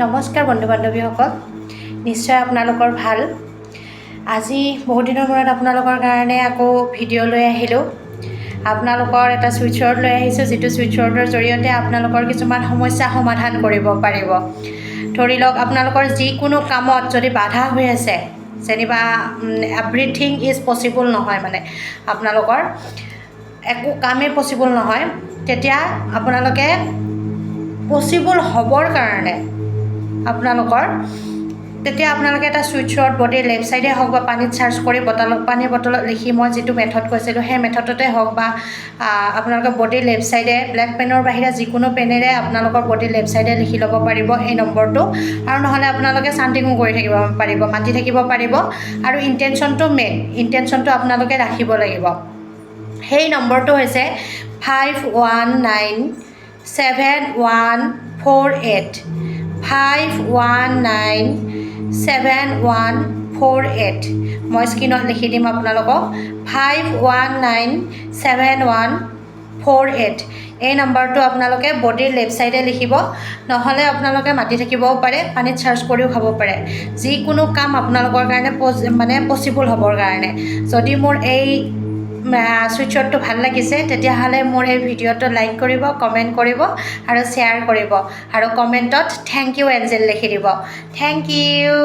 নমস্কাৰ বন্ধু বান্ধৱীসকল, নিশ্চয় আপোনালোকৰ ভাল। আজি বহুত দিনৰ মূৰত আপোনালোকৰ কাৰণে আকৌ ভিডিঅ' লৈ আহিলোঁ। আপোনালোকৰ এটা ছুইটছৱৰ্ড লৈ আহিছোঁ, যিটো ছুইটছৱৰ্ডৰ জৰিয়তে আপোনালোকৰ কিছুমান সমস্যা সমাধান কৰিব পাৰিব। ধৰি লওক আপোনালোকৰ যিকোনো কামত যদি বাধা হৈ আছে, যেনিবা এভৰিথিং ইজ পচিবল নহয়, মানে আপোনালোকৰ একো কামেই পচিবল নহয়, তেতিয়া আপোনালোকে পচিবল হ'বৰ কাৰণে তেতিয়া আপোনালোকে এটা ছুইটছৱৰ্ড বডিৰ লেফ্ট ছাইডে হওক বা পানীত চাৰ্জ কৰি পানীৰ বটলত লিখি মই যিটো মেথড কৈছিলোঁ সেই মেথডতে হওক বা আপোনালোকে বডিৰ লেফ্ট ছাইডে ব্লেক পেনৰ বাহিৰে যিকোনো পেনেৰে আপোনালোকৰ বডিৰ লেফ্ট ছাইডে লিখি ল'ব পাৰিব এই নম্বৰটো। আৰু নহ'লে আপোনালোকে চাণ্টিঙো কৰি থাকিব পাৰিব, মাতি থাকিব পাৰিব। আৰু ইণ্টেনশ্যনটো আপোনালোকে ৰাখিব লাগিব। সেই নম্বৰটো হৈছে 51971485197148। মই স্ক্ৰীণত লিখি দিম আপোনালোকক 51971485197148। এই নম্বৰটো আপোনালোকে বডিৰ লেফ্ট ছাইডে লিখিব, নহ'লে আপোনালোকে মাতি থাকিবও পাৰে, পানীত চাৰ্জ কৰিও খাব পাৰে। যিকোনো কাম আপোনালোকৰ কাৰণে পচিবল হ'বৰ কাৰণে। যদি মোৰ এই ছুইটছৱৰ্ডটো ভাল লাগিছে তেতিয়াহ'লে মোৰ এই ভিডিঅ'টো লাইক কৰিব, কমেণ্ট কৰিব আৰু শ্বেয়াৰ কৰিব। আৰু কমেণ্টত থেংক ইউ এঞ্জেল লিখি দিব। Thank U.